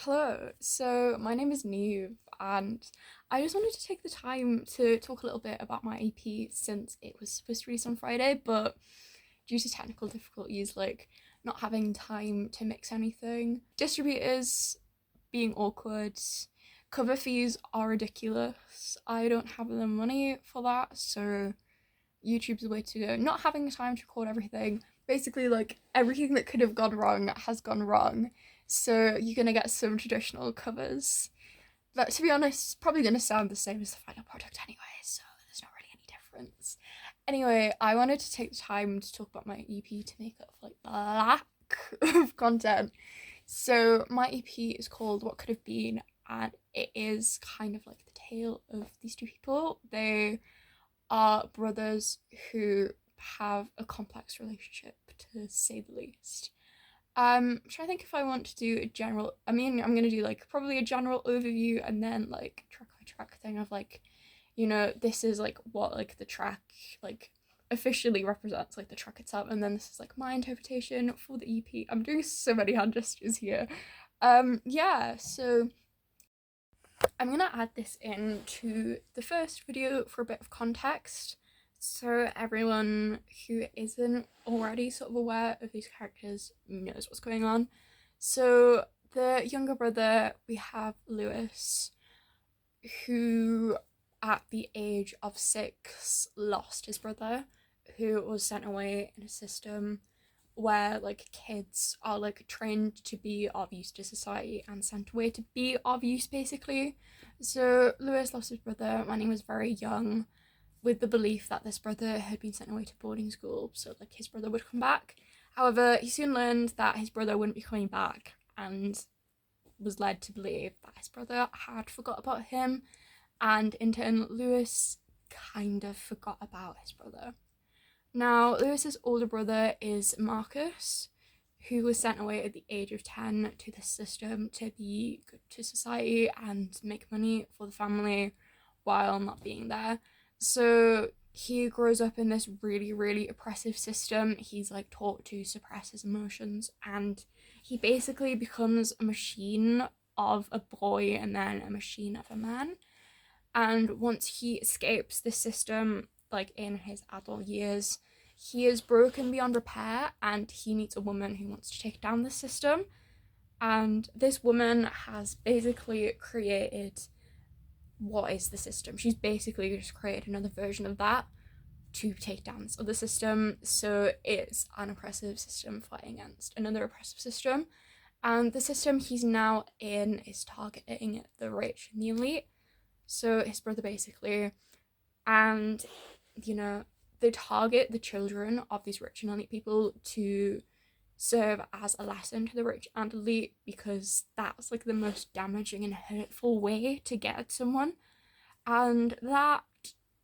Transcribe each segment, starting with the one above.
Hello, so my name is Neve, and I just wanted to take the time to talk a little bit about my EP since it was supposed to release on Friday, but due to technical difficulties, like not having time to mix anything, distributors being awkward, cover fees are ridiculous. I don't have the money for that, so YouTube's the way to go. Not having time to record everything, basically, like everything that could have gone wrong has gone wrong. So you're gonna get some traditional covers. But to be honest, it's probably gonna sound the same as the final product anyway, so there's not really any difference. Anyway, I wanted to take the time to talk about my EP to make up for like the lack of content. So my EP is called What Could Have Been, and it is kind of like the tale of these two people. They are brothers who have a complex relationship, to say the least. I'm trying to think if I want to do a general. I'm gonna do like probably a general overview and then like track by track thing of like, this is like what like the track like officially represents, like the track itself, and then this is like my interpretation for the EP. I'm doing so many hand gestures here. Yeah, so I'm gonna add this into the first video for a bit of context, so everyone who isn't already sort of aware of these characters knows what's going on. So the younger brother, we have Lewis, who at the age of 6 lost his brother, who was sent away in a system where like kids are like trained to be of use to society and sent away to be of use basically. So Lewis lost his brother when he was very young, with the belief that this brother had been sent away to boarding school so like his brother would come back. However, he soon learned that his brother wouldn't be coming back and was led to believe that his brother had forgot about him, and in turn Lewis kind of forgot about his brother. Now, Lewis's older brother is Marcus, who was sent away at the age of 10 to the system to be good to society and make money for the family while not being there. So he grows up in this really, really oppressive system. He's like taught to suppress his emotions, and he basically becomes a machine of a boy and then a machine of a man. And once he escapes the system, like in his adult years, he is broken beyond repair and he meets a woman who wants to take down the system. And this woman has basically created what is the system. She's basically just created another version of that to take down this other system. So it's an oppressive system fighting against another oppressive system. And the system he's now in is targeting the rich and the elite. So his brother basically, and they target the children of these rich and elite people to serve as a lesson to the rich and elite, because that's like the most damaging and hurtful way to get at someone. And that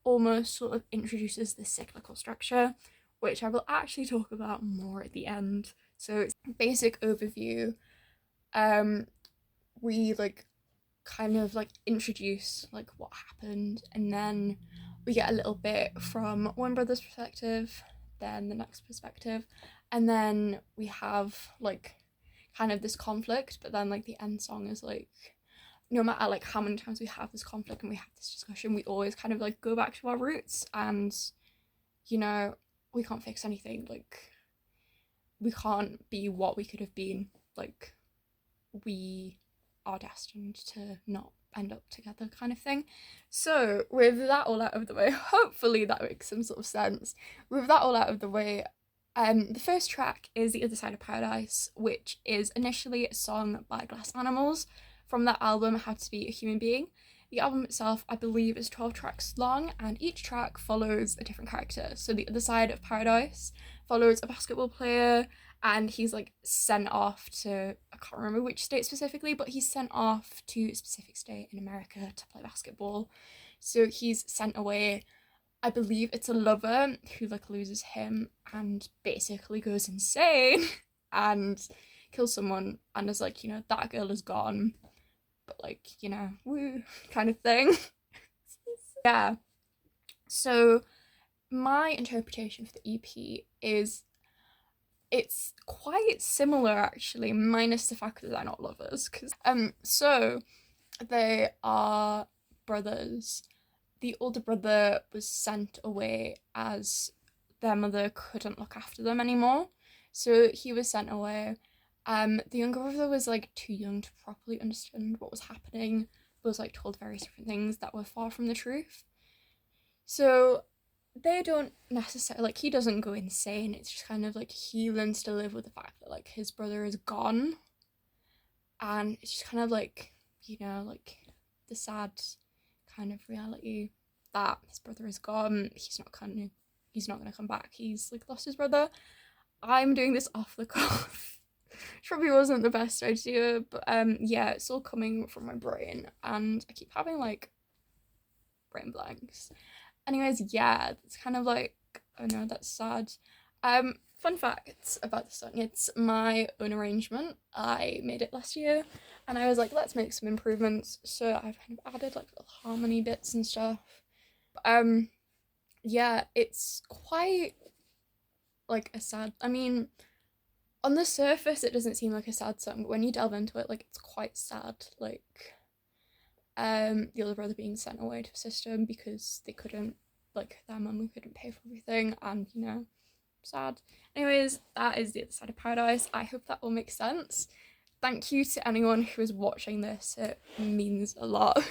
almost sort of introduces the cyclical structure, which I will actually talk about more at the end. So it's basic overview. We like kind of like introduce like what happened, and then we get a little bit from one brother's perspective, then the next perspective, and then we have like kind of this conflict, but then like the end song is like, no matter like how many times we have this conflict and we have this discussion, we always kind of like go back to our roots, and we can't fix anything, like we can't be what we could have been, like we are destined to not end up together, kind of thing. So with that all out of the way, hopefully that makes some sort of sense. With that all out of the way, the first track is The Other Side of Paradise, which is initially a song by Glass Animals from that album How to Be a Human Being. The album itself, I believe, is 12 tracks long, and each track follows a different character. So The Other Side of Paradise follows a basketball player, and he's like sent off to, I can't remember which state specifically, but he's sent off to a specific state in America to play basketball. So he's sent away. I believe it's a lover who like loses him and basically goes insane and kills someone, and is like, that girl is gone, but like, woo, kind of thing. Yeah. So my interpretation for the EP is it's quite similar actually, minus the fact that they're not lovers. Cause so they are brothers. The older brother was sent away as their mother couldn't look after them anymore. So he was sent away. The younger brother was like too young to properly understand what was happening, but was like told various different things that were far from the truth. So they don't necessarily, like, he doesn't go insane. It's just kind of like he learns to live with the fact that like his brother is gone, and it's just kind of like, you know, like the sad kind of reality that his brother is gone. He's not gonna come back. He's like lost his brother. I'm doing this off the cuff. Which probably wasn't the best idea, but yeah, it's all coming from my brain, and I keep having like brain blanks. Anyways, yeah, it's kind of like, oh no, that's sad. Fun facts about this song. It's my own arrangement. I made it last year, and I was like, let's make some improvements. So I've kind of added like little harmony bits and stuff. Yeah, it's quite like a sad. I mean, on the surface, it doesn't seem like a sad song, but when you delve into it, like it's quite sad. Like, the other brother being sent away to a system because they couldn't, like, their mum couldn't pay for everything, and you know, sad. Anyways, that is The Other Side of Paradise. I hope that all makes sense. Thank you to anyone who is watching this. It means a lot.